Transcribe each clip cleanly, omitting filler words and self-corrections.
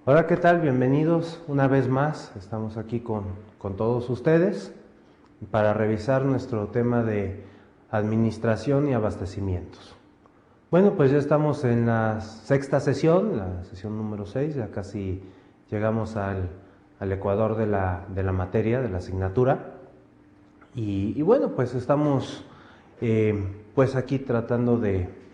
Hola, ¿qué tal? Bienvenidos una vez más. Estamos aquí con todos ustedes para revisar nuestro tema de administración y abastecimientos. Bueno, pues ya estamos en la sexta sesión, la sesión número 6, ya casi llegamos al ecuador de la materia, de la asignatura. Y bueno, pues estamos pues aquí tratando de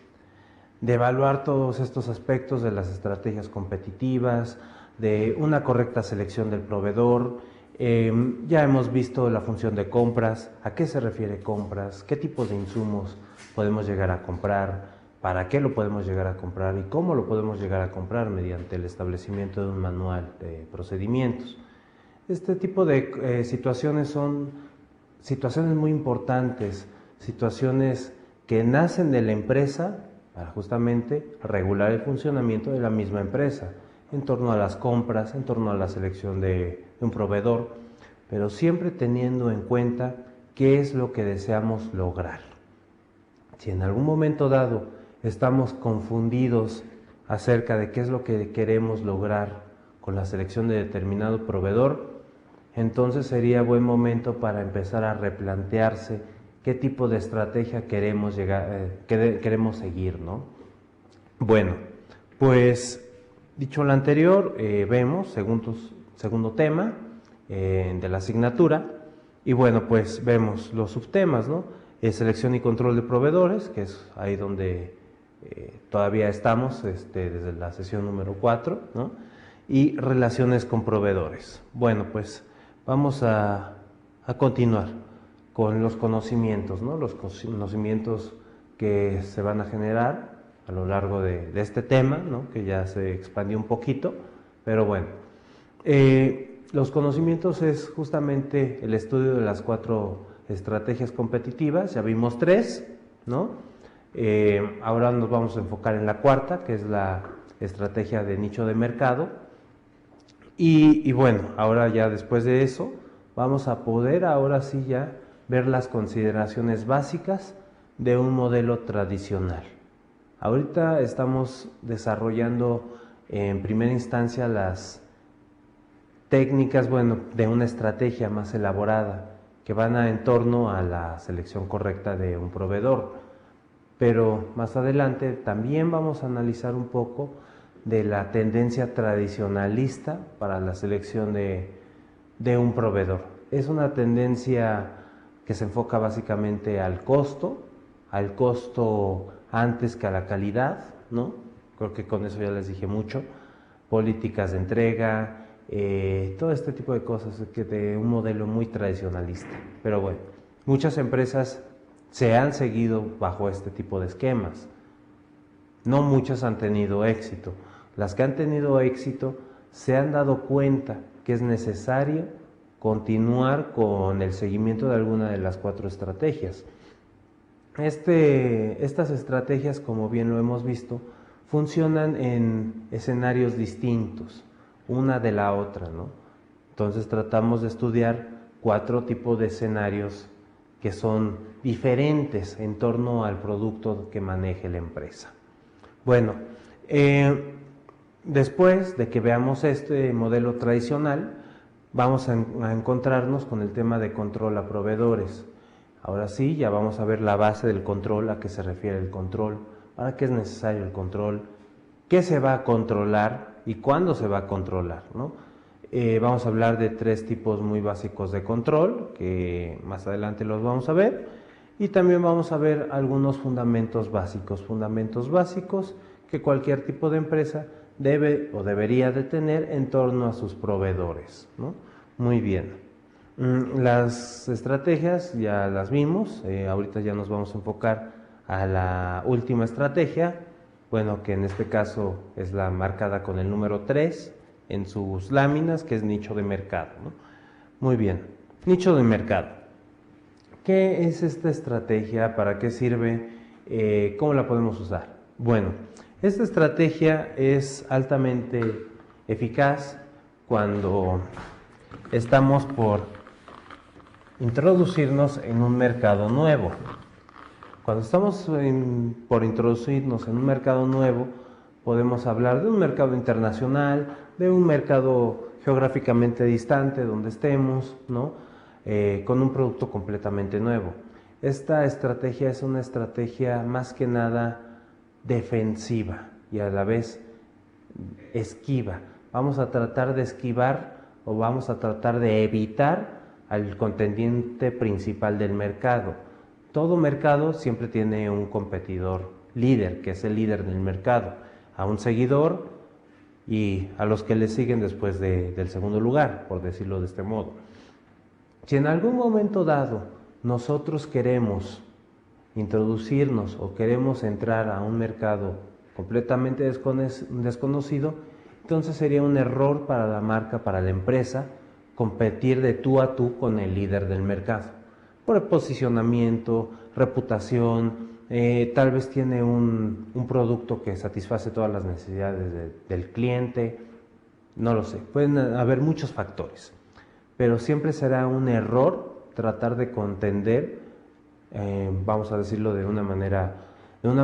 evaluar todos estos aspectos de las estrategias competitivas, de una correcta selección del proveedor. Ya hemos visto la función de compras, a qué se refiere compras, qué tipo de insumos podemos llegar a comprar, para qué lo podemos llegar a comprar y cómo lo podemos llegar a comprar mediante el establecimiento de un manual de procedimientos. Este tipo de situaciones son situaciones muy importantes, situaciones que nacen de la empresa para justamente regular el funcionamiento de la misma empresa, en torno a las compras, en torno a la selección de un proveedor, pero siempre teniendo en cuenta qué es lo que deseamos lograr. Si en algún momento dado estamos confundidos acerca de qué es lo que queremos lograr con la selección de determinado proveedor, entonces sería buen momento para empezar a replantearse qué tipo de estrategia queremos seguir, ¿no? Bueno, pues dicho lo anterior, vemos segundo tema de la asignatura, y bueno, pues vemos los subtemas, ¿no? Selección y control de proveedores, que es ahí donde todavía estamos desde la sesión número 4, ¿no? Y relaciones con proveedores. Bueno, pues vamos a continuar con los conocimientos, ¿no? Los conocimientos que se van a generar a lo largo de este tema, ¿no? Que ya se expandió un poquito, pero bueno. Los conocimientos es justamente el estudio de las 4 estrategias competitivas, ya vimos 3, ¿no? Ahora nos vamos a enfocar en la cuarta, que es la estrategia de nicho de mercado. Y bueno, ahora ya después de eso, vamos a poder ahora sí ya ver las consideraciones básicas de un modelo tradicional. Ahorita estamos desarrollando en primera instancia las técnicas, bueno, de una estrategia más elaborada que van en torno a la selección correcta de un proveedor. Pero más adelante también vamos a analizar un poco de la tendencia tradicionalista para la selección de un proveedor. Es una tendencia que se enfoca básicamente al costo antes que a la calidad, ¿no? Creo que con eso ya les dije mucho. Políticas de entrega, todo este tipo de cosas que de un modelo muy tradicionalista. Pero bueno, muchas empresas se han seguido bajo este tipo de esquemas. No muchas han tenido éxito. Las que han tenido éxito se han dado cuenta que es necesario continuar con el seguimiento de alguna de las 4 estrategias. Estas estrategias, como bien lo hemos visto, funcionan en escenarios distintos, una de la otra, ¿no? Entonces tratamos de estudiar 4 tipos de escenarios que son diferentes en torno al producto que maneje la empresa. Bueno, después de que veamos este modelo tradicional, vamos a encontrarnos con el tema de control a proveedores. Ahora sí, ya vamos a ver la base del control, a qué se refiere el control, para qué es necesario el control, qué se va a controlar y cuándo se va a controlar, ¿no? Vamos a hablar de 3 tipos muy básicos de control, que más adelante los vamos a ver, y también vamos a ver algunos fundamentos básicos que cualquier tipo de empresa debe o debería de tener en torno a sus proveedores, ¿no? Muy bien. Las estrategias ya las vimos, ahorita ya nos vamos a enfocar a la última estrategia, bueno, que en este caso es la marcada con el número 3 en sus láminas, que es nicho de mercado, ¿no? Muy bien, nicho de mercado. ¿Qué es esta estrategia? ¿Para qué sirve? ¿Cómo la podemos usar? Bueno, esta estrategia es altamente eficaz cuando estamos por introducirnos en un mercado nuevo. Cuando estamos por introducirnos en un mercado nuevo, Podemos hablar de un mercado internacional, de un mercado geográficamente distante donde estemos, ¿no? Con un producto completamente nuevo. Esta estrategia es una estrategia más que nada defensiva y a la vez esquiva. Vamos a tratar de esquivar o vamos a tratar de evitar al contendiente principal del mercado. Todo mercado siempre tiene un competidor líder, que es el líder del mercado, a un seguidor y a los que le siguen después del segundo lugar, por decirlo de este modo. Si en algún momento dado nosotros queremos introducirnos o queremos entrar a un mercado completamente desconocido, entonces sería un error para la marca, para la empresa, competir de tú a tú con el líder del mercado. Por el posicionamiento, reputación, tal vez tiene un producto que satisface todas las necesidades del cliente, no lo sé, pueden haber muchos factores, pero siempre será un error tratar de contender, vamos a decirlo de una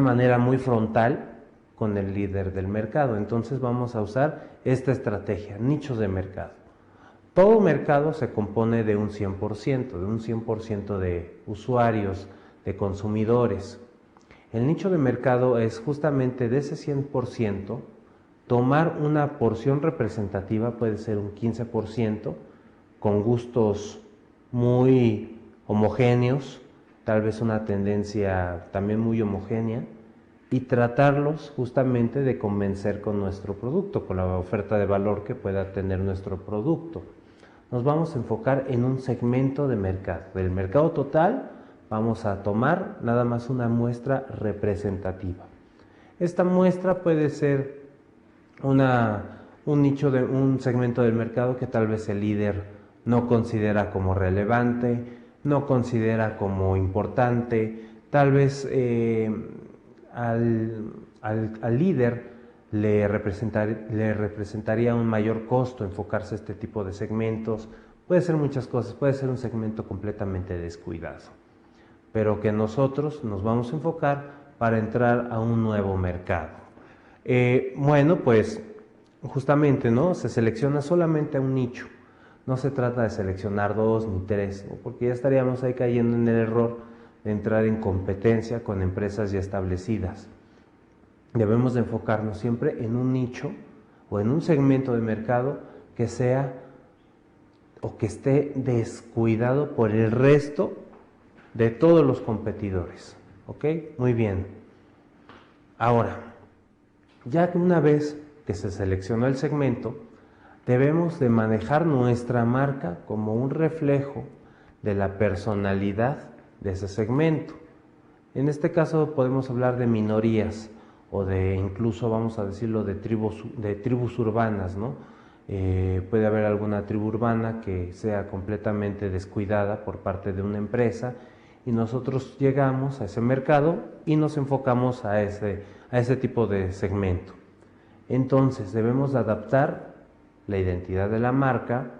manera muy frontal, con el líder del mercado. Entonces vamos a usar esta estrategia, nichos de mercado. Todo mercado se compone de un 100% de usuarios, de consumidores. El nicho de mercado es justamente de ese 100%, tomar una porción representativa, puede ser un 15%, con gustos muy homogéneos, tal vez una tendencia también muy homogénea, y tratarlos justamente de convencer con nuestro producto, con la oferta de valor que pueda tener nuestro producto. Nos vamos a enfocar en un segmento de mercado. Del mercado total vamos a tomar nada más una muestra representativa. Esta muestra puede ser un segmento del mercado que tal vez el líder no considera como relevante, no considera como importante, tal vez al líder le representaría un mayor costo enfocarse a este tipo de segmentos. Puede ser muchas cosas, puede ser un segmento completamente descuidado, pero que nosotros nos vamos a enfocar para entrar a un nuevo mercado. Bueno, pues justamente, ¿no? Se selecciona solamente a un nicho. No se trata de seleccionar 2 ni 3, ¿no? Porque ya estaríamos ahí cayendo en el error de entrar en competencia con empresas ya establecidas. Debemos de enfocarnos siempre en un nicho o en un segmento de mercado que sea o que esté descuidado por el resto de todos los competidores. ¿Ok? Muy bien. Ahora, ya que una vez que se seleccionó el segmento, debemos de manejar nuestra marca como un reflejo de la personalidad de ese segmento. En este caso podemos hablar de minorías o de incluso, vamos a decirlo, de tribus urbanas, ¿no? Puede haber alguna tribu urbana que sea completamente descuidada por parte de una empresa y nosotros llegamos a ese mercado y nos enfocamos a ese tipo de segmento. Entonces debemos adaptar la identidad de la marca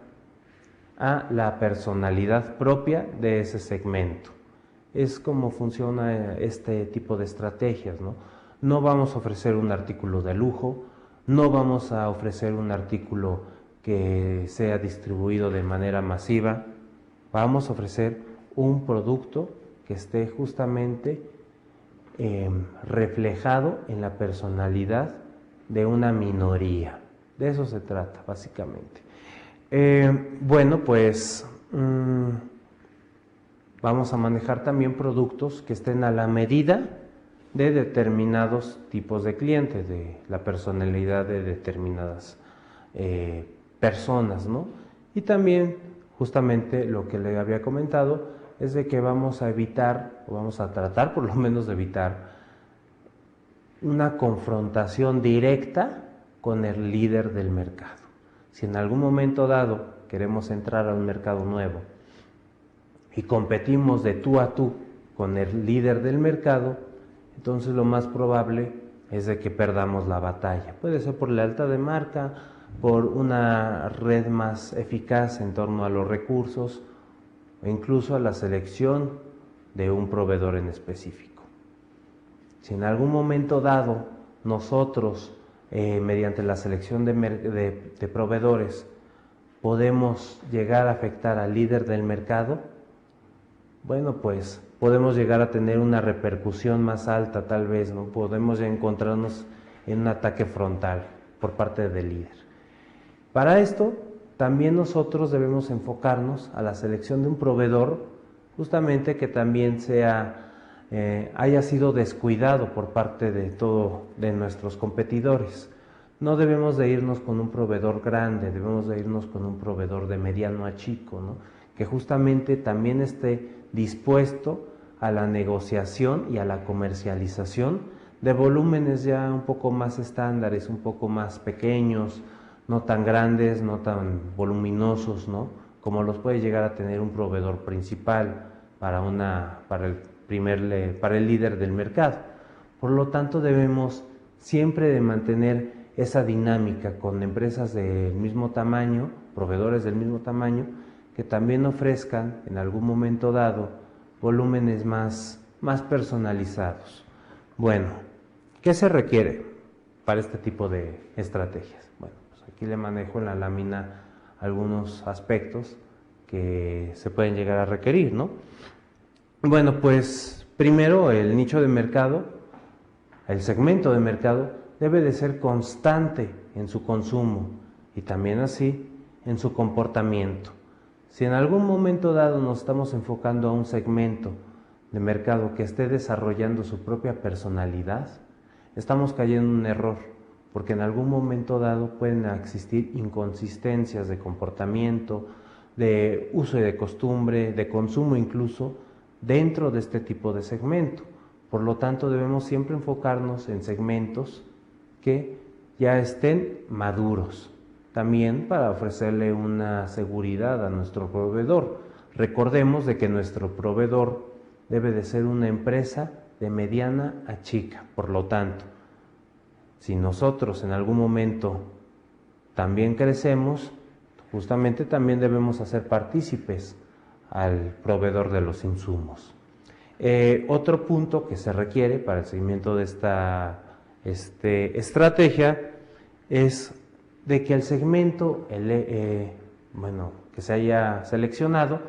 a la personalidad propia de ese segmento. Es como funciona este tipo de estrategias, ¿no? No vamos a ofrecer un artículo de lujo, no vamos a ofrecer un artículo que sea distribuido de manera masiva, vamos a ofrecer un producto que esté justamente reflejado en la personalidad de una minoría. De eso se trata, básicamente. Bueno, pues vamos a manejar también productos que estén a la medida de determinados tipos de clientes, de la personalidad de determinadas personas, ¿no? Y también, justamente lo que le había comentado, es de que vamos a evitar, o vamos a tratar por lo menos de evitar, una confrontación directa con el líder del mercado. Si en algún momento dado queremos entrar a un mercado nuevo y competimos de tú a tú con el líder del mercado, entonces lo más probable es de que perdamos la batalla. Puede ser por lealtad de marca, por una red más eficaz en torno a los recursos o incluso a la selección de un proveedor en específico. Si en algún momento dado nosotros mediante la selección de proveedores, podemos llegar a afectar al líder del mercado, bueno, pues podemos llegar a tener una repercusión más alta tal vez, ¿no? Podemos ya encontrarnos en un ataque frontal por parte del líder. Para esto, también nosotros debemos enfocarnos a la selección de un proveedor justamente que también haya sido descuidado por parte de nuestros competidores. No debemos de irnos con un proveedor grande, debemos de irnos con un proveedor de mediano a chico, ¿no? Que justamente también esté dispuesto a la negociación y a la comercialización de volúmenes ya un poco más estándares, un poco más pequeños, no tan grandes, no tan voluminosos, ¿no? Como los puede llegar a tener un proveedor principal para el líder del mercado. Por lo tanto, debemos siempre de mantener esa dinámica con empresas del mismo tamaño, proveedores del mismo tamaño, que también ofrezcan en algún momento dado volúmenes más personalizados. Bueno, ¿qué se requiere para este tipo de estrategias? Bueno, pues aquí le manejo en la lámina algunos aspectos que se pueden llegar a requerir, ¿no? Bueno, pues primero el nicho de mercado, el segmento de mercado debe de ser constante en su consumo y también así en su comportamiento. Si en algún momento dado nos estamos enfocando a un segmento de mercado que esté desarrollando su propia personalidad, estamos cayendo en un error, porque en algún momento dado pueden existir inconsistencias de comportamiento, de uso y de costumbre, de consumo incluso, dentro de este tipo de segmento. Por lo tanto, debemos siempre enfocarnos en segmentos que ya estén maduros, también para ofrecerle una seguridad a nuestro proveedor. Recordemos de que nuestro proveedor debe de ser una empresa de mediana a chica. Por lo tanto, si nosotros en algún momento también crecemos, justamente también debemos hacer partícipes al proveedor de los insumos. Otro punto que se requiere para el seguimiento de esta estrategia es de que el segmento que se haya seleccionado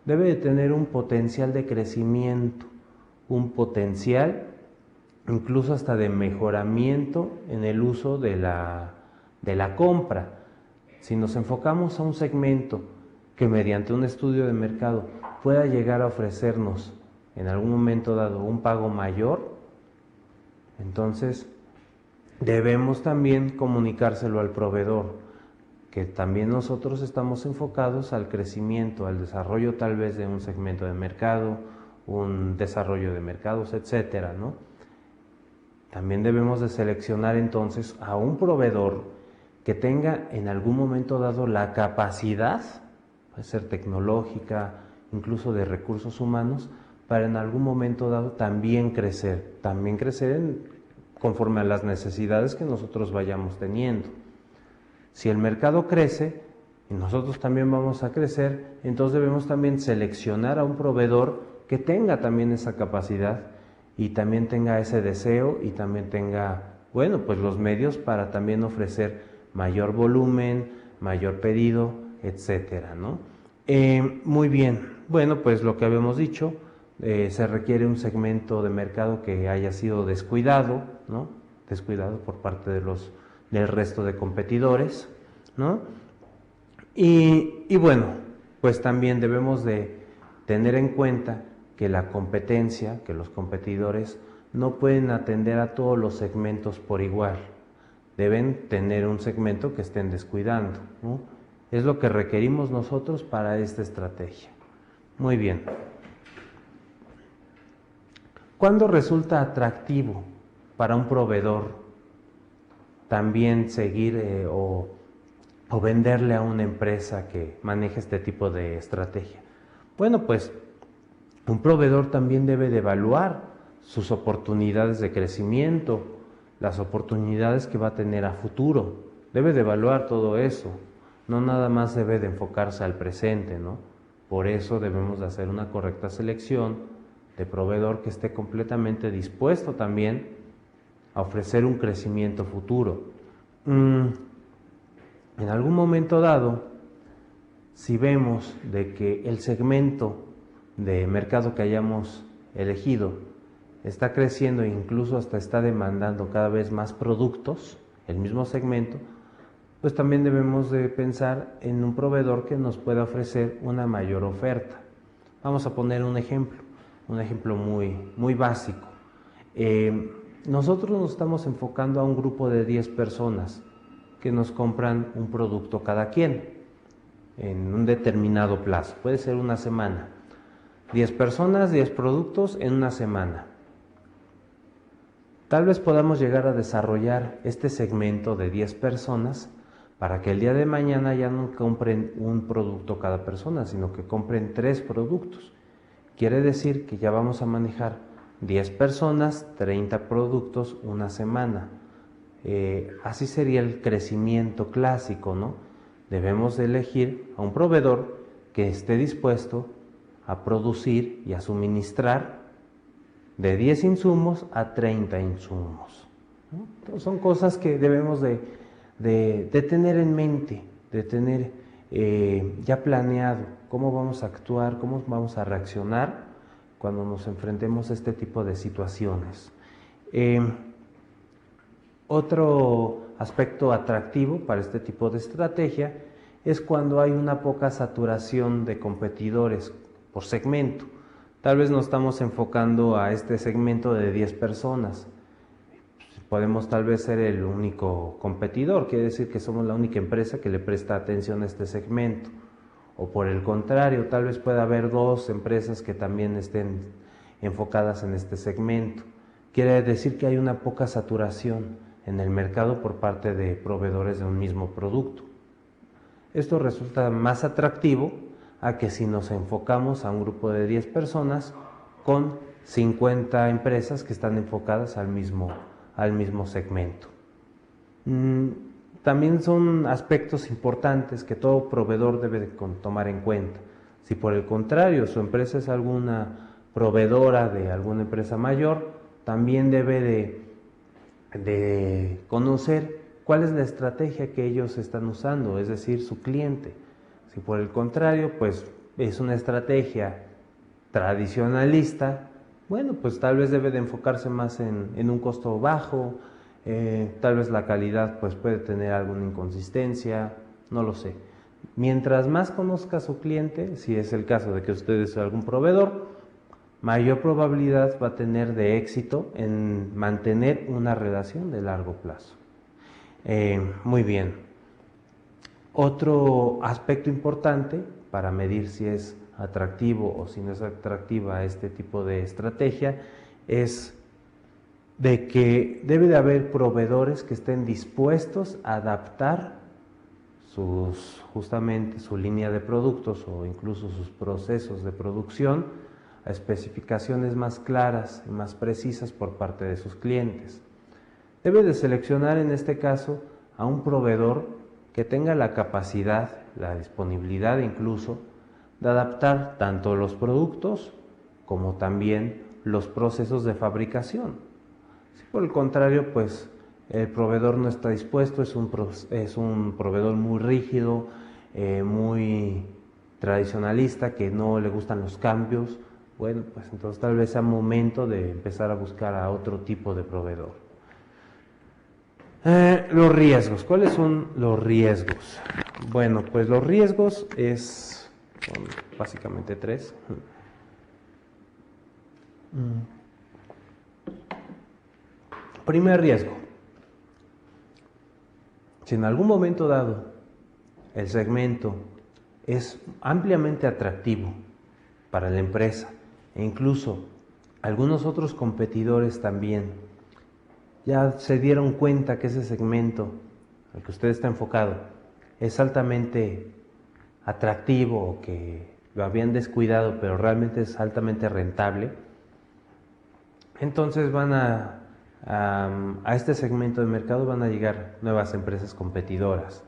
debe de tener un potencial de crecimiento, un potencial incluso hasta de mejoramiento en el uso de la compra. Si nos enfocamos a un segmento que mediante un estudio de mercado pueda llegar a ofrecernos en algún momento dado un pago mayor, entonces debemos también comunicárselo al proveedor, que también nosotros estamos enfocados al crecimiento, al desarrollo tal vez de un segmento de mercado, un desarrollo de mercados, etcétera, ¿no? También debemos de seleccionar entonces a un proveedor que tenga en algún momento dado la capacidad, puede ser tecnológica, incluso de recursos humanos, para en algún momento dado también crecer conforme a las necesidades que nosotros vayamos teniendo. Si el mercado crece y nosotros también vamos a crecer, entonces debemos también seleccionar a un proveedor que tenga también esa capacidad y también tenga ese deseo y también tenga, bueno, pues los medios para también ofrecer mayor volumen, mayor pedido, etcétera, ¿no? Muy bien, bueno, pues lo que habíamos dicho, se requiere un segmento de mercado que haya sido descuidado, ¿no? Descuidado por parte del resto de competidores, ¿no? Y bueno, pues también debemos de tener en cuenta que la competencia, que los competidores no pueden atender a todos los segmentos por igual. Deben tener un segmento que estén descuidando, ¿no? Es lo que requerimos nosotros para esta estrategia. Muy bien. ¿Cuándo resulta atractivo para un proveedor también seguir o venderle a una empresa que maneje este tipo de estrategia? Bueno, pues un proveedor también debe de evaluar sus oportunidades de crecimiento, las oportunidades que va a tener a futuro. Debe de evaluar todo eso, no nada más debe de enfocarse al presente, ¿no? Por eso debemos de hacer una correcta selección de proveedor que esté completamente dispuesto también a ofrecer un crecimiento futuro. En algún momento dado, si vemos de que el segmento de mercado que hayamos elegido está creciendo e incluso hasta está demandando cada vez más productos, el mismo segmento, pues también debemos de pensar en un proveedor que nos pueda ofrecer una mayor oferta. Vamos a poner un ejemplo muy básico. Nosotros nos estamos enfocando a un grupo de 10 personas que nos compran un producto cada quien en un determinado plazo, puede ser una semana. 10 personas, 10 productos en una semana. Tal vez podamos llegar a desarrollar este segmento de 10 personas para que el día de mañana ya no compren un producto cada persona, sino que compren 3 productos. Quiere decir que ya vamos a manejar 10 personas, 30 productos, una semana. Así sería el crecimiento clásico, ¿no? Debemos de elegir a un proveedor que esté dispuesto a producir y a suministrar de 10 insumos a 30 insumos, ¿no? Entonces son cosas que debemos de tener en mente, de tener ya planeado cómo vamos a actuar, cómo vamos a reaccionar cuando nos enfrentemos a este tipo de situaciones. Otro aspecto atractivo para este tipo de estrategia es cuando hay una poca saturación de competidores por segmento. Tal vez nos estamos enfocando a este segmento de 10 personas. Podemos tal vez ser el único competidor, quiere decir que somos la única empresa que le presta atención a este segmento. O por el contrario, tal vez pueda haber 2 empresas que también estén enfocadas en este segmento. Quiere decir que hay una poca saturación en el mercado por parte de proveedores de un mismo producto. Esto resulta más atractivo a que si nos enfocamos a un grupo de 10 personas con 50 empresas que están enfocadas al mismo segmento. También son aspectos importantes que todo proveedor debe de tomar en cuenta. Si por el contrario su empresa es alguna proveedora de alguna empresa mayor, también debe de conocer cuál es la estrategia que ellos están usando, es decir, su cliente. Si por el contrario, pues es una estrategia tradicionalista, bueno, pues tal vez debe de enfocarse más en un costo bajo, tal vez la calidad pues puede tener alguna inconsistencia, no lo sé. Mientras más conozca a su cliente, si es el caso de que usted es algún proveedor, mayor probabilidad va a tener de éxito en mantener una relación de largo plazo. Muy bien. Otro aspecto importante para medir si es atractivo o si no es atractiva este tipo de estrategia es de que debe de haber proveedores que estén dispuestos a adaptar justamente su línea de productos o incluso sus procesos de producción a especificaciones más claras y más precisas por parte de sus clientes. Debe de seleccionar en este caso a un proveedor que tenga la capacidad, la disponibilidad incluso, de adaptar tanto los productos como también los procesos de fabricación. Si por el contrario, pues el proveedor no está dispuesto, es un proveedor muy rígido, muy tradicionalista, que no le gustan los cambios, bueno, pues entonces tal vez sea momento de empezar a buscar a otro tipo de proveedor. Los riesgos, ¿cuáles son los riesgos? Bueno, pues los riesgos son básicamente 3. Primer riesgo: si en algún momento dado el segmento es ampliamente atractivo para la empresa e incluso algunos otros competidores también ya se dieron cuenta que ese segmento al que usted está enfocado es altamente atractivo o que lo habían descuidado pero realmente es altamente rentable, entonces a este segmento de mercado van a llegar nuevas empresas competidoras.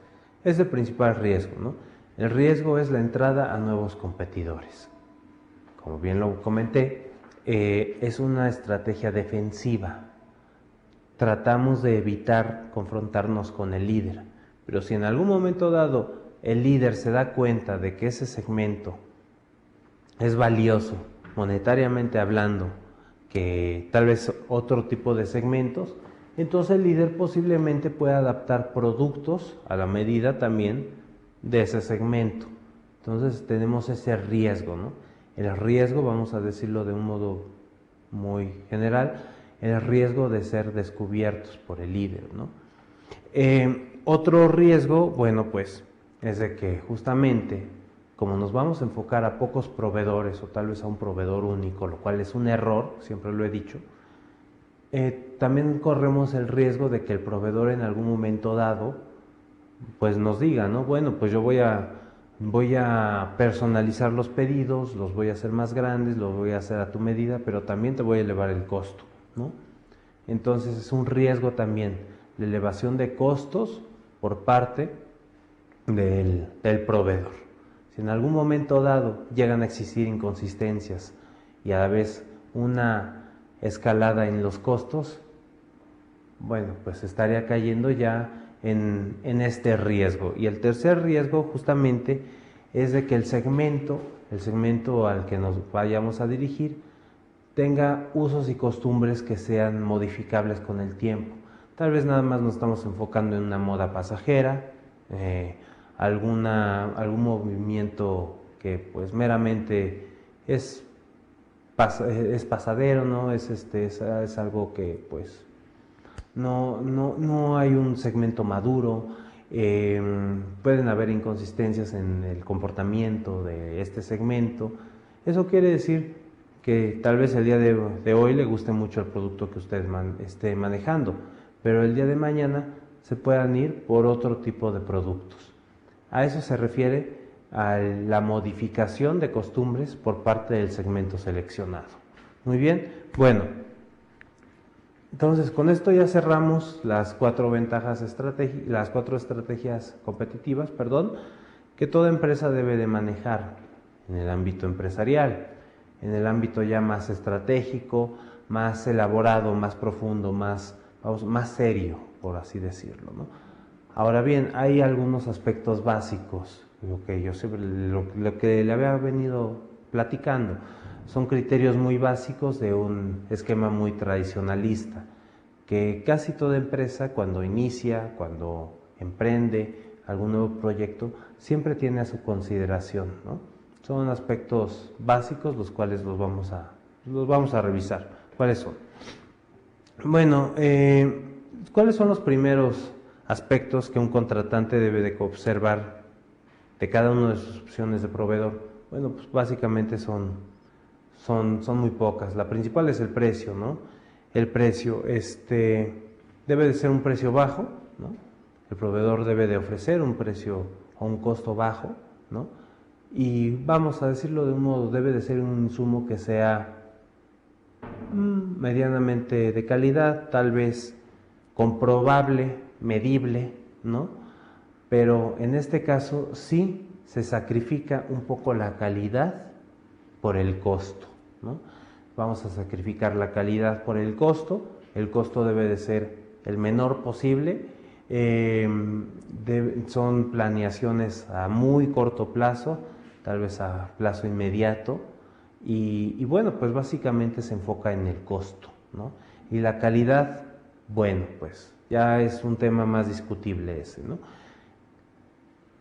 Es el principal riesgo, ¿no? El riesgo es la entrada a nuevos competidores. Como bien lo comenté, es una estrategia defensiva. tratamos de evitar confrontarnos con el líder. Pero si en algún momento dado el líder se da cuenta de que ese segmento es valioso, monetariamente hablando, que tal vez otro tipo de segmentos, entonces el líder posiblemente pueda adaptar productos a la medida también de ese segmento. Entonces tenemos ese riesgo, ¿no? El riesgo, vamos a decirlo de un modo muy general, el riesgo de ser descubiertos por el líder, ¿no? Otro riesgo, bueno, pues es de que justamente como nos vamos a enfocar a pocos proveedores o tal vez a un proveedor único, lo cual es un error, siempre lo he dicho, también corremos el riesgo de que el proveedor en algún momento dado pues nos diga, ¿no? Bueno, pues yo voy a personalizar los pedidos, los voy a hacer más grandes, los voy a hacer a tu medida, pero también te voy a elevar el costo, ¿no? Entonces es un riesgo también, la elevación de costos por parte del proveedor. Si en algún momento dado llegan a existir inconsistencias y a la vez una escalada en los costos, bueno, pues estaría cayendo ya en este riesgo. Y el tercer riesgo justamente es de que el segmento al que nos vayamos a dirigir, tenga usos y costumbres que sean modificables con el tiempo. Tal vez nada más nos estamos enfocando en una moda pasajera, algún movimiento que pues meramente es pasadero, ¿no? Es algo que pues no hay un segmento maduro. Pueden haber inconsistencias en el comportamiento de este segmento. Eso quiere decir que tal vez el día de hoy le guste mucho el producto que usted esté manejando, pero el día de mañana se puedan ir por otro tipo de productos. A eso se refiere a la modificación de costumbres por parte del segmento seleccionado. Muy bien, bueno, entonces con esto ya cerramos las cuatro estrategias competitivas, que toda empresa debe de manejar en el ámbito empresarial. En el ámbito ya más estratégico, más elaborado, más profundo, más serio, por así decirlo, ¿no? Ahora bien, hay algunos aspectos básicos, lo que le había venido platicando, son criterios muy básicos de un esquema muy tradicionalista, que casi toda empresa cuando inicia, cuando emprende algún nuevo proyecto, siempre tiene a su consideración, ¿no? Son aspectos básicos los cuales los vamos a revisar. ¿Cuáles son? Bueno, ¿cuáles son los primeros aspectos que un contratante debe de observar de cada una de sus opciones de proveedor? Bueno, pues básicamente son muy pocas. La principal es el precio, ¿no? El precio debe de ser un precio bajo, ¿no? El proveedor debe de ofrecer un precio a un costo bajo, ¿no? Y vamos a decirlo de un modo, debe de ser un insumo que sea medianamente de calidad, tal vez comprobable, medible, ¿no? Pero en este caso sí se sacrifica un poco la calidad por el costo, ¿no? Vamos a sacrificar la calidad por el costo debe de ser el menor posible, son planeaciones a muy corto plazo, tal vez a plazo inmediato, y bueno, pues básicamente se enfoca en el costo, ¿no? Y la calidad, bueno, pues ya es un tema más discutible ese, ¿no?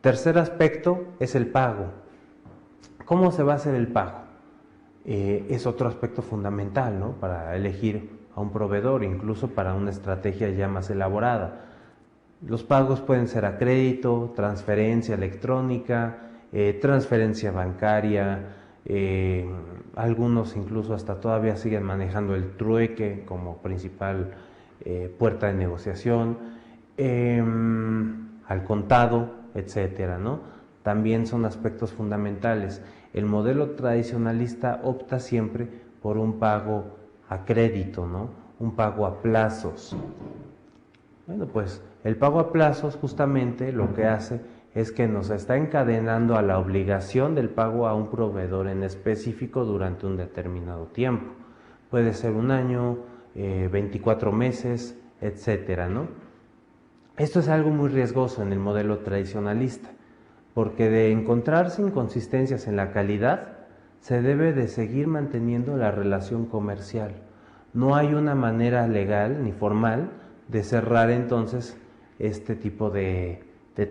Tercer aspecto es el pago. ¿Cómo se va a hacer el pago? Es otro aspecto fundamental, ¿no? Para elegir a un proveedor, incluso para una estrategia ya más elaborada. Los pagos pueden ser a crédito, transferencia electrónica, transferencia bancaria, algunos incluso hasta todavía siguen manejando el trueque como principal puerta de negociación, al contado, etcétera, ¿no? También son aspectos fundamentales. El modelo tradicionalista opta siempre por un pago a crédito, ¿no? Un pago a plazos. Bueno, pues el pago a plazos justamente lo que hace es que nos está encadenando a la obligación del pago a un proveedor en específico durante un determinado tiempo. Puede ser un año, 24 meses, etcétera, ¿no? Esto es algo muy riesgoso en el modelo tradicionalista, porque de encontrarse inconsistencias en la calidad, se debe de seguir manteniendo la relación comercial. No hay una manera legal ni formal de cerrar entonces este tipo de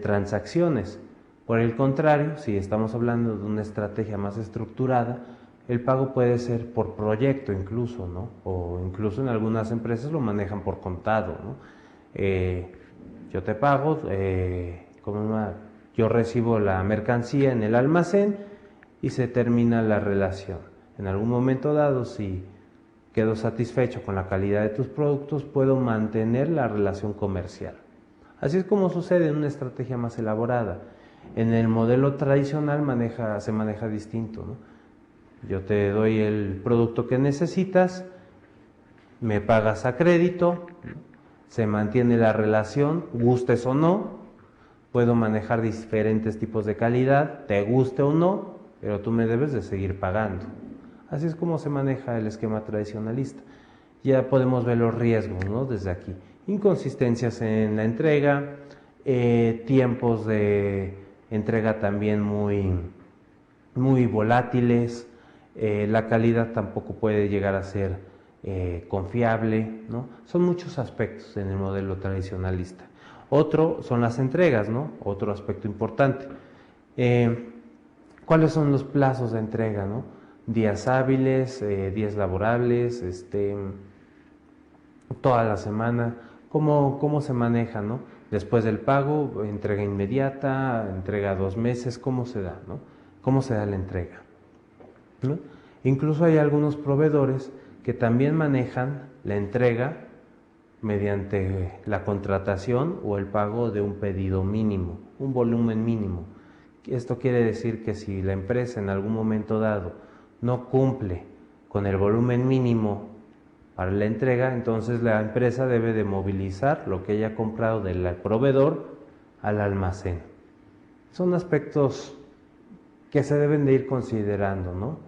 transacciones. Por el contrario, si estamos hablando de una estrategia más estructurada, el pago puede ser por proyecto incluso, ¿no? O incluso en algunas empresas lo manejan por contado, ¿no? Yo te pago, yo recibo la mercancía en el almacén y se termina la relación. En algún momento dado, si quedo satisfecho con la calidad de tus productos, puedo mantener la relación comercial. Así es como sucede en una estrategia más elaborada. En el modelo tradicional se maneja distinto, ¿no? Yo te doy el producto que necesitas, me pagas a crédito, se mantiene la relación, gustes o no, puedo manejar diferentes tipos de calidad, te guste o no, pero tú me debes de seguir pagando. Así es como se maneja el esquema tradicionalista. Ya podemos ver los riesgos, ¿no? Desde aquí. Inconsistencias en la entrega, tiempos de entrega también muy volátiles, la calidad tampoco puede llegar a ser confiable, ¿no? Son muchos aspectos en el modelo tradicionalista. Otro son las entregas, ¿no? Otro aspecto importante. ¿Cuáles son los plazos de entrega, ¿no? Días hábiles, días laborables, toda la semana, ¿cómo se maneja, ¿no? Después del pago, entrega inmediata, entrega 2 meses, ¿cómo se da, ¿no? ¿Cómo se da la entrega? ¿No? Incluso hay algunos proveedores que también manejan la entrega mediante la contratación o el pago de un pedido mínimo, un volumen mínimo. Esto quiere decir que si la empresa en algún momento dado no cumple con el volumen mínimo para la entrega, entonces la empresa debe de movilizar lo que haya comprado del proveedor al almacén. Son aspectos que se deben de ir considerando, ¿no?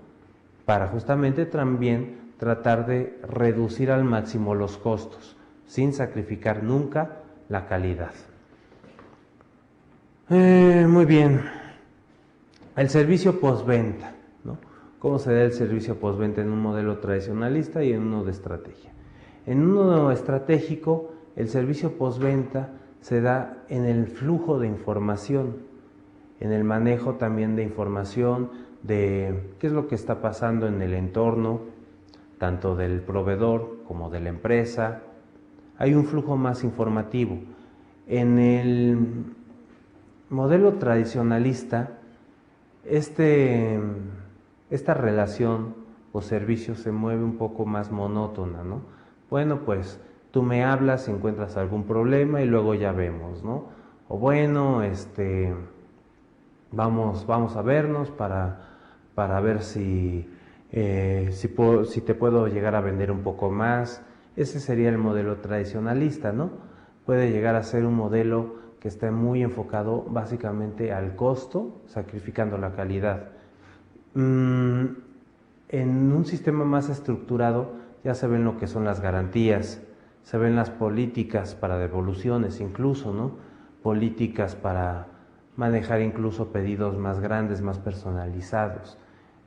Para justamente también tratar de reducir al máximo los costos, sin sacrificar nunca la calidad. Muy bien. El servicio postventa, ¿no? ¿Cómo se da el servicio postventa en un modelo tradicionalista y en uno de estrategia? En uno estratégico, el servicio postventa se da en el flujo de información, en el manejo también de información de qué es lo que está pasando en el entorno, tanto del proveedor como de la empresa. Hay un flujo más informativo. En el modelo tradicionalista, esta relación o servicio se mueve un poco más monótona, ¿no? Bueno, pues tú me hablas si encuentras algún problema y luego ya vemos, ¿no? O bueno, vamos a vernos para ver si te puedo llegar a vender un poco más. Ese sería el modelo tradicionalista, ¿no? Puede llegar a ser un modelo que esté muy enfocado básicamente al costo, sacrificando la calidad. En un sistema más estructurado ya se ven lo que son las garantías, se ven las políticas para devoluciones incluso, ¿no? Políticas para manejar incluso pedidos más grandes, más personalizados.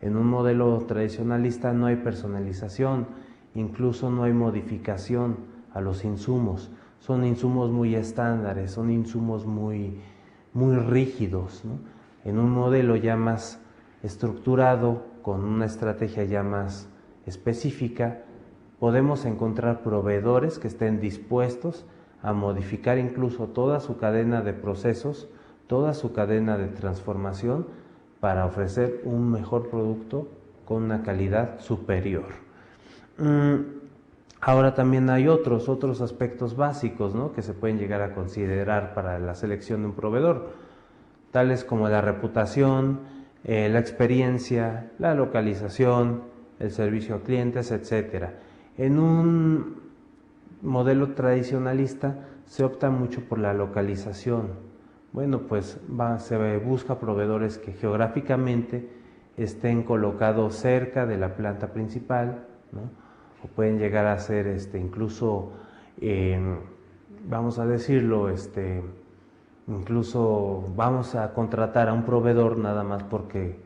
En un modelo tradicionalista no hay personalización, incluso no hay modificación a los insumos. Son insumos muy estándares, son insumos muy rígidos, ¿no? En un modelo ya más estructurado, con una estrategia ya más específica, podemos encontrar proveedores que estén dispuestos a modificar incluso toda su cadena de procesos, toda su cadena de transformación para ofrecer un mejor producto con una calidad superior. Ahora también hay otros aspectos básicos, ¿no?, que se pueden llegar a considerar para la selección de un proveedor, tales como la reputación, la experiencia, la localización, el servicio a clientes, etc. En un modelo tradicionalista se opta mucho por la localización. Bueno, pues se busca proveedores que geográficamente estén colocados cerca de la planta principal, ¿no? O pueden llegar a ser incluso vamos a decirlo, incluso vamos a contratar a un proveedor nada más porque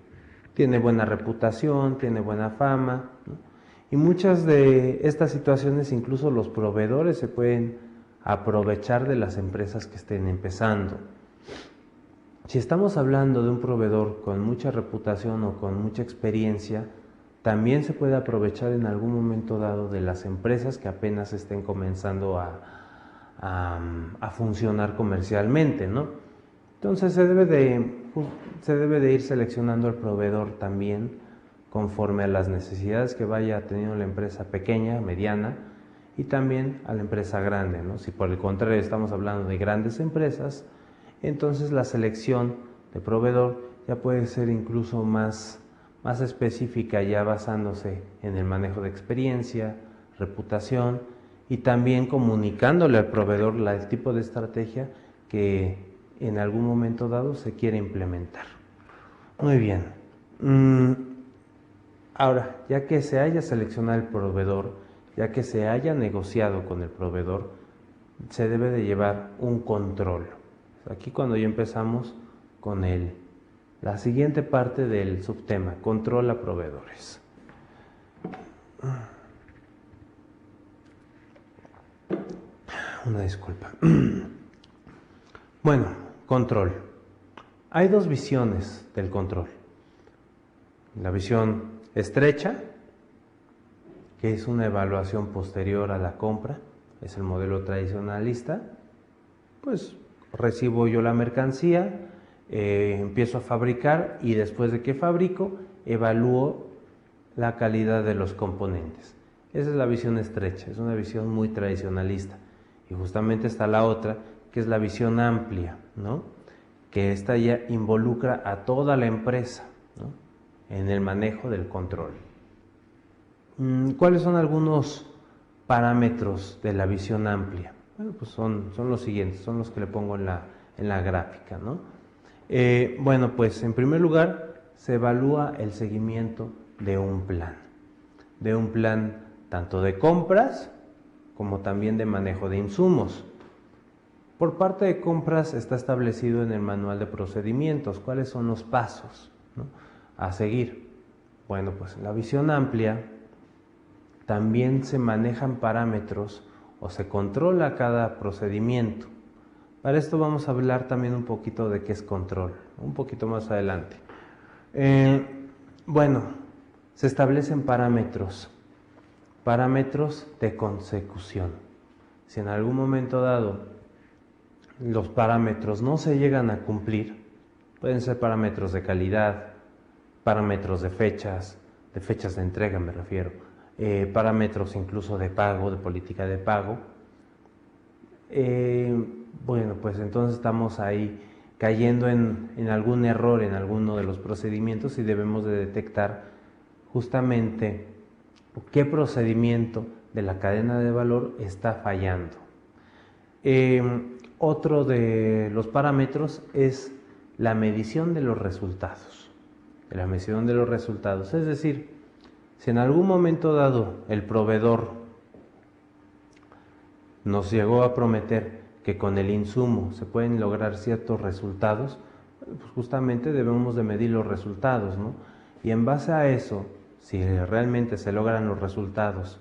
tiene buena reputación, tiene buena fama, ¿no? Y muchas de estas situaciones incluso los proveedores se pueden aprovechar de las empresas que estén empezando. Si estamos hablando de un proveedor con mucha reputación o con mucha experiencia, también se puede aprovechar en algún momento dado de las empresas que apenas estén comenzando a funcionar comercialmente, ¿no? Entonces se debe de ir seleccionando el proveedor también conforme a las necesidades que vaya teniendo la empresa pequeña, mediana y también a la empresa grande, ¿no? Si por el contrario estamos hablando de grandes empresas, entonces la selección de proveedor ya puede ser incluso más específica, ya basándose en el manejo de experiencia, reputación y también comunicándole al proveedor el tipo de estrategia que en algún momento dado se quiere implementar. Muy bien. Ahora, ya que se haya seleccionado el proveedor, ya que se haya negociado con el proveedor, se debe de llevar un control. Aquí cuando ya empezamos con la siguiente parte del subtema, control a proveedores. Una disculpa. Bueno, control. Hay dos visiones del control. La visión estrecha, que es una evaluación posterior a la compra, es el modelo tradicionalista. Pues recibo yo la mercancía, empiezo a fabricar y después de que fabrico, evalúo la calidad de los componentes. Esa es la visión estrecha, es una visión muy tradicionalista. Y justamente está la otra, que es la visión amplia, ¿no? Que esta ya involucra a toda la empresa, ¿no? En el manejo del control. ¿Cuáles son algunos parámetros de la visión amplia? Bueno, pues son los siguientes, son los que le pongo en la gráfica, ¿no? Bueno, pues en primer lugar se evalúa el seguimiento de un plan tanto de compras como también de manejo de insumos. Por parte de compras está establecido en el manual de procedimientos cuáles son los pasos, ¿no?, a seguir. Bueno, pues en la visión amplia también se manejan parámetros o se controla cada procedimiento. Para esto vamos a hablar también un poquito de qué es control, un poquito más adelante. Bueno, se establecen parámetros de consecución. Si en algún momento dado los parámetros no se llegan a cumplir, pueden ser parámetros de calidad, parámetros de fechas de entrega me refiero, parámetros incluso de pago, de política de pago. Bueno, pues entonces estamos ahí cayendo en algún error en alguno de los procedimientos y debemos de detectar justamente qué procedimiento de la cadena de valor está fallando. Otro de los parámetros es la medición de los resultados. Es decir, si en algún momento dado el proveedor nos llegó a prometer que con el insumo se pueden lograr ciertos resultados, pues justamente debemos de medir los resultados, ¿no? Y en base a eso, si realmente se logran los resultados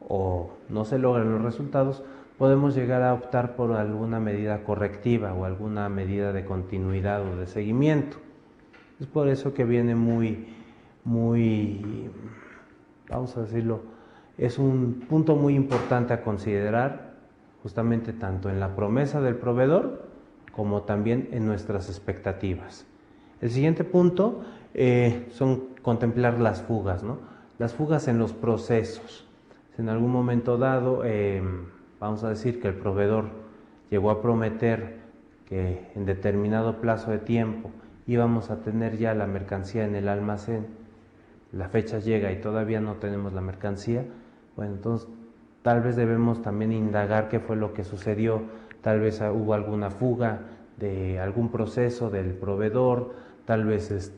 o no se logran los resultados, podemos llegar a optar por alguna medida correctiva o alguna medida de continuidad o de seguimiento. Es por eso que viene muy, vamos a decirlo, es un punto muy importante a considerar, justamente tanto en la promesa del proveedor como también en nuestras expectativas. El siguiente punto son contemplar las fugas, ¿no? Las fugas en los procesos. Si en algún momento dado, vamos a decir que el proveedor llegó a prometer que en determinado plazo de tiempo íbamos a tener ya la mercancía en el almacén, la fecha llega y todavía no tenemos la mercancía, bueno, entonces tal vez debemos también indagar qué fue lo que sucedió, tal vez hubo alguna fuga de algún proceso del proveedor, tal vez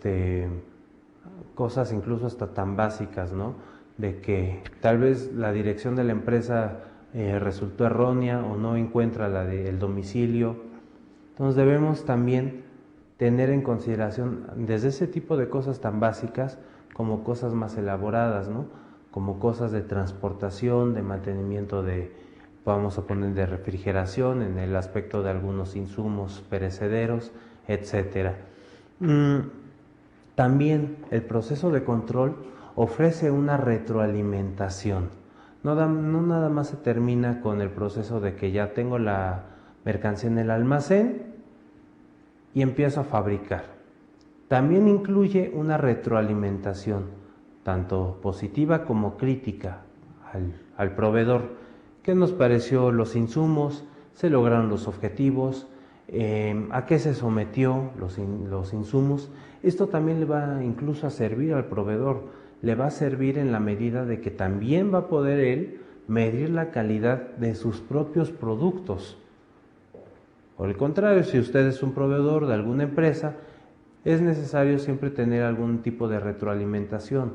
cosas incluso hasta tan básicas, ¿no? De que tal vez la dirección de la empresa resultó errónea o no encuentra la del domicilio. Entonces debemos también tener en consideración desde ese tipo de cosas tan básicas como cosas más elaboradas, ¿no? Como cosas de transportación, de mantenimiento de, vamos a poner, de refrigeración en el aspecto de algunos insumos perecederos, etcétera. También el proceso de control ofrece una retroalimentación. No nada más se termina con el proceso de que ya tengo la mercancía en el almacén y empiezo a fabricar. También incluye una retroalimentación, tanto positiva como crítica, al proveedor. ¿Qué nos pareció los insumos? ¿Se lograron los objetivos? ¿A qué se sometió los insumos? Esto también le va incluso a servir al proveedor, le va a servir en la medida de que también va a poder él medir la calidad de sus propios productos. Por el contrario, si usted es un proveedor de alguna empresa, es necesario siempre tener algún tipo de retroalimentación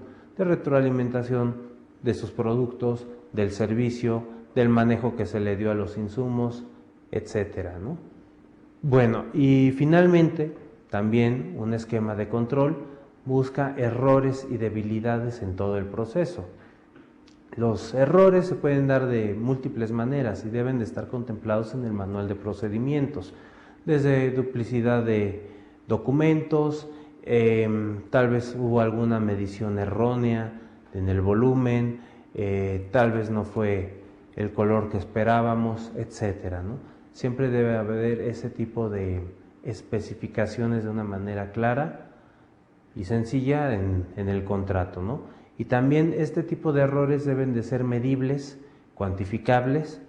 de sus productos, del servicio, del manejo que se le dio a los insumos, etcétera, ¿no? Bueno, y finalmente, también un esquema de control busca errores y debilidades en todo el proceso. Los errores se pueden dar de múltiples maneras y deben de estar contemplados en el manual de procedimientos, desde duplicidad de documentos, tal vez hubo alguna medición errónea en el volumen, tal vez no fue el color que esperábamos, etcétera, ¿no? Siempre debe haber ese tipo de especificaciones de una manera clara y sencilla en el contrato, ¿no? Y también este tipo de errores deben de ser medibles, cuantificables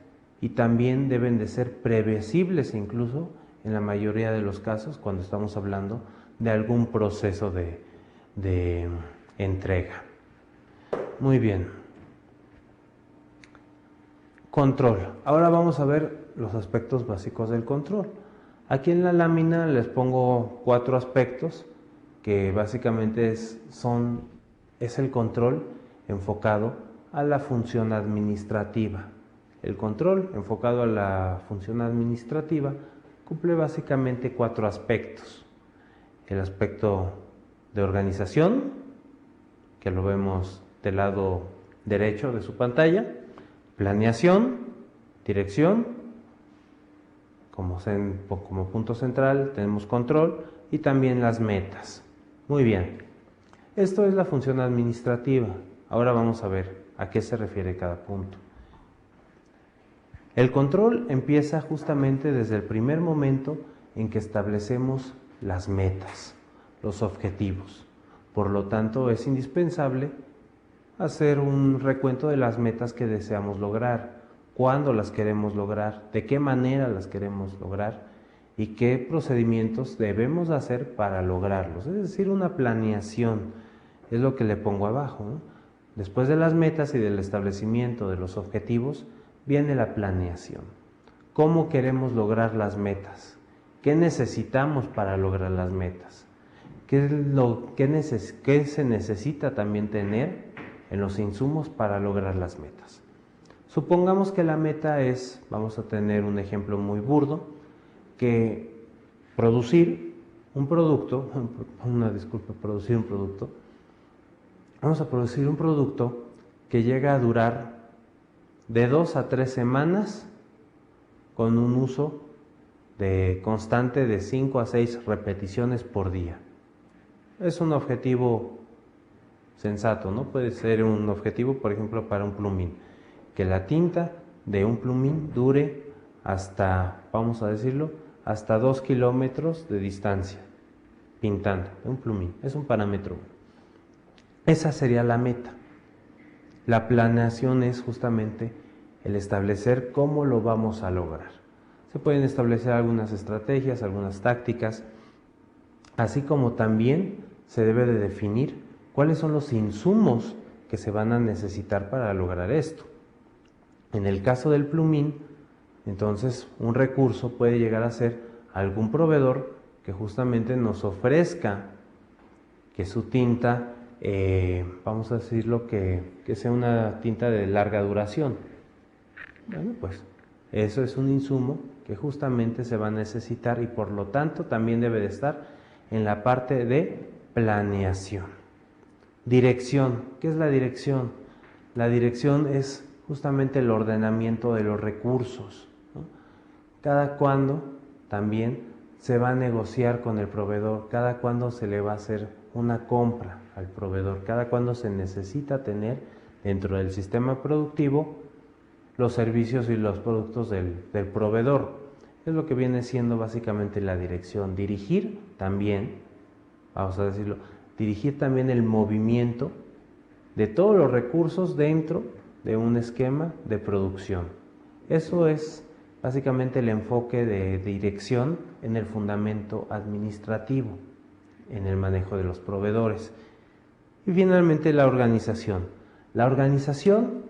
y también deben de ser previsibles incluso en la mayoría de los casos cuando estamos hablando de algún proceso de entrega. Muy bien. Control. Ahora vamos a ver los aspectos básicos del control. Aquí en la lámina les pongo 4 aspectos que básicamente es el control enfocado a la función administrativa. El control enfocado a la función administrativa cumple básicamente 4 aspectos. El aspecto de organización, que lo vemos del lado derecho de su pantalla, planeación, dirección, como punto central tenemos control y también las metas. Muy bien, esto es la función administrativa. Ahora vamos a ver a qué se refiere cada punto. El control empieza justamente desde el primer momento en que establecemos las metas, los objetivos. Por lo tanto, es indispensable hacer un recuento de las metas que deseamos lograr, cuándo las queremos lograr, de qué manera las queremos lograr y qué procedimientos debemos hacer para lograrlos. Es decir, una planeación es lo que le pongo abajo, ¿no? Después de las metas y del establecimiento de los objetivos, viene la planeación. ¿Cómo queremos lograr las metas? ¿Qué necesitamos para lograr las metas? ¿Qué se necesita también tener en los insumos para lograr las metas? Supongamos que la meta es, vamos a tener un ejemplo muy burdo, que producir un producto, vamos a producir un producto que llega a durar de 2 a 3 semanas con un uso constante de 5 a 6 repeticiones por día. Es un objetivo sensato, ¿no? Puede ser un objetivo, por ejemplo, para un plumín, que la tinta de un plumín dure hasta, vamos a decirlo, hasta 2 kilómetros de distancia, pintando un plumín. Es un parámetro. Esa sería la meta. La planeación es justamente el establecer cómo lo vamos a lograr. Se pueden establecer algunas estrategias, algunas tácticas, así como también se debe de definir cuáles son los insumos que se van a necesitar para lograr esto. En el caso del plumín, entonces un recurso puede llegar a ser algún proveedor que justamente nos ofrezca que su tinta, vamos a decirlo, que sea una tinta de larga duración. Bueno, pues eso es un insumo que justamente se va a necesitar y por lo tanto también debe de estar en la parte de planeación. Dirección. ¿Qué es la dirección? La dirección es justamente el ordenamiento de los recursos, ¿no? Cada cuándo también se va a negociar con el proveedor, cada cuándo se le va a hacer una compra al proveedor, cada cuándo se necesita tener dentro del sistema productivo los servicios y los productos del proveedor. Es lo que viene siendo básicamente la dirección. Dirigir también, vamos a decirlo, dirigir también el movimiento de todos los recursos dentro de un esquema de producción. Eso es básicamente el enfoque de dirección en el fundamento administrativo, en el manejo de los proveedores. Y finalmente la organización. La organización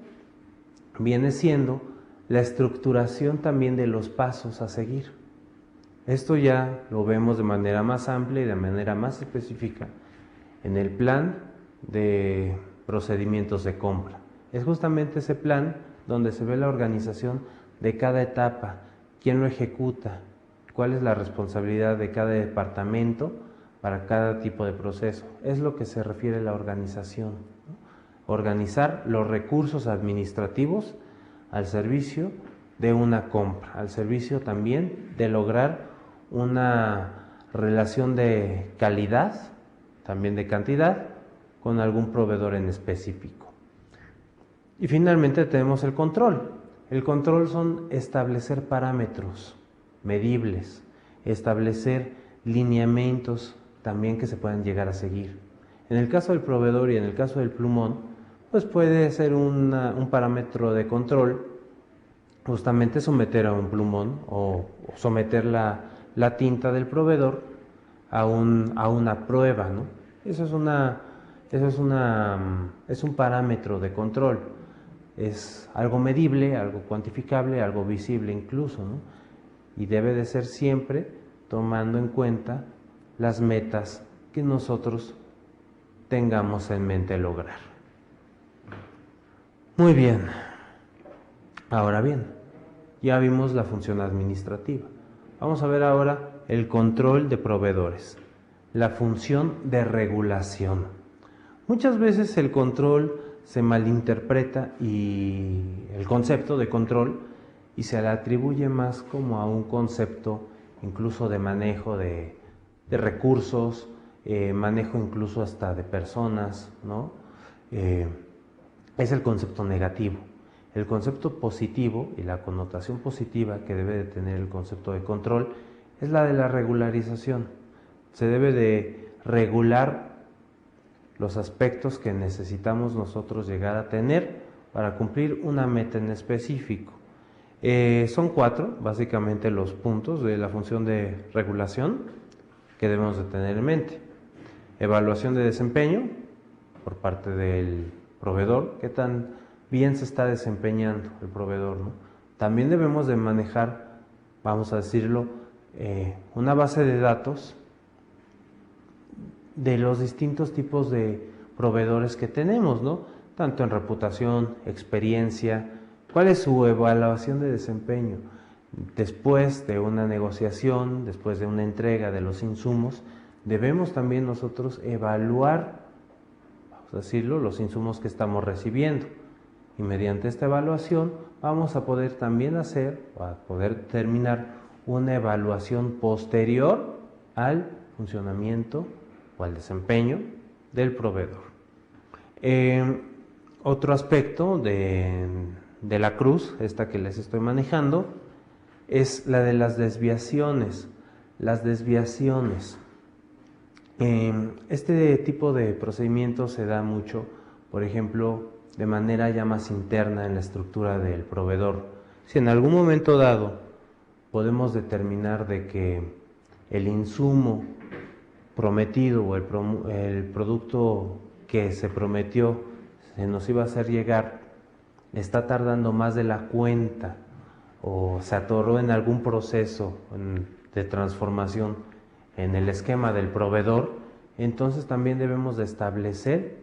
viene siendo la estructuración también de los pasos a seguir. Esto ya lo vemos de manera más amplia y de manera más específica en el plan de procedimientos de compra. Es justamente ese plan donde se ve la organización de cada etapa, quién lo ejecuta, cuál es la responsabilidad de cada departamento para cada tipo de proceso. Es lo que se refiere a la organización, ¿no? Organizar los recursos administrativos al servicio de una compra, al servicio también de lograr una relación de calidad, también de cantidad, con algún proveedor en específico. Y finalmente tenemos el control. El control son establecer parámetros medibles, establecer lineamientos también que se puedan llegar a seguir. En el caso del proveedor y en el caso del plumón, pues puede ser un parámetro de control, justamente someter a un plumón o someter la tinta del proveedor a una prueba, ¿no? Eso es un parámetro de control. Es algo medible, algo cuantificable, algo visible incluso, ¿no? Y debe de ser siempre tomando en cuenta las metas que nosotros tengamos en mente lograr. Muy bien. Ahora bien, ya vimos la función administrativa. Vamos a ver ahora el control de proveedores, la función de regulación. Muchas veces el control se malinterpreta y el concepto de control y se le atribuye más como a un concepto incluso de manejo de recursos, manejo incluso hasta de personas, ¿no? Es el concepto negativo. El concepto positivo y la connotación positiva que debe de tener el concepto de control es la de la regularización. Se debe de regular los aspectos que necesitamos nosotros llegar a tener para cumplir una meta en específico. Son 4 básicamente los puntos de la función de regulación que debemos de tener en mente. Evaluación de desempeño por parte del proveedor, qué tan bien se está desempeñando el proveedor, ¿no? También debemos de manejar, vamos a decirlo, una base de datos de los distintos tipos de proveedores que tenemos, ¿no? Tanto en reputación, experiencia, cuál es su evaluación de desempeño después de una negociación, después de una entrega de los insumos. Debemos también nosotros evaluar, vamos a decirlo, los insumos que estamos recibiendo. Y mediante esta evaluación vamos a poder también poder terminar una evaluación posterior al funcionamiento o al desempeño del proveedor. Otro aspecto de la cruz, esta que les estoy manejando, es la de las desviaciones. Las desviaciones. Este tipo de procedimiento se da mucho, por ejemplo, de manera ya más interna en la estructura del proveedor. Si en algún momento dado podemos determinar de que el insumo prometido o el producto que se prometió se nos iba a hacer llegar está tardando más de la cuenta o se atoró en algún proceso de transformación en el esquema del proveedor, entonces también debemos de establecer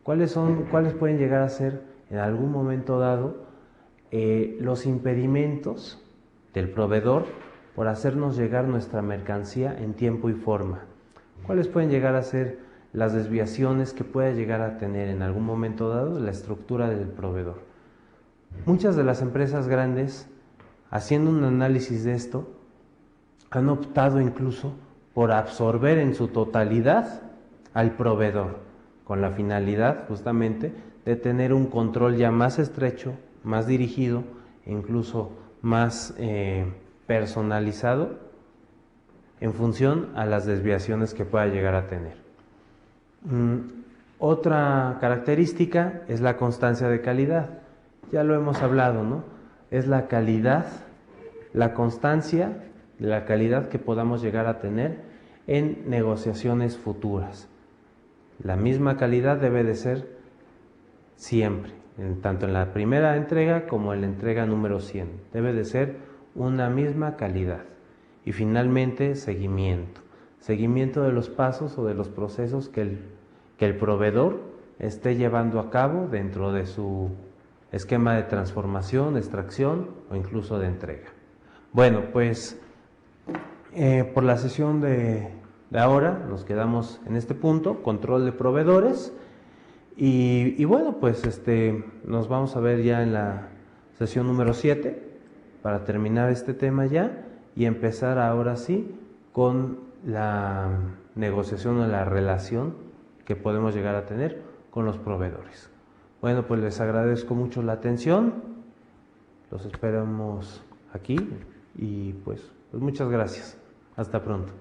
cuáles pueden llegar a ser en algún momento dado los impedimentos del proveedor por hacernos llegar nuestra mercancía en tiempo y forma. ¿Cuáles pueden llegar a ser las desviaciones que pueda llegar a tener en algún momento dado la estructura del proveedor? Muchas de las empresas grandes, haciendo un análisis de esto, han optado incluso por absorber en su totalidad al proveedor, con la finalidad justamente de tener un control ya más estrecho, más dirigido e incluso más personalizado en función a las desviaciones que pueda llegar a tener. Otra característica es la constancia de calidad. Ya lo hemos hablado, ¿no? Es la calidad, la constancia de la calidad que podamos llegar a tener en negociaciones futuras. La misma calidad debe de ser siempre, tanto en la primera entrega como en la entrega número 100. Debe de ser una misma calidad. Y finalmente, seguimiento. Seguimiento de los pasos o de los procesos que el proveedor esté llevando a cabo dentro de su esquema de transformación, extracción o incluso de entrega. Bueno, pues por la sesión de ahora nos quedamos en este punto, control de proveedores, y bueno, pues nos vamos a ver ya en la sesión número 7 para terminar este tema ya y empezar ahora sí con la negociación o la relación que podemos llegar a tener con los proveedores. Bueno, pues les agradezco mucho la atención, los esperamos aquí y pues muchas gracias. Hasta pronto.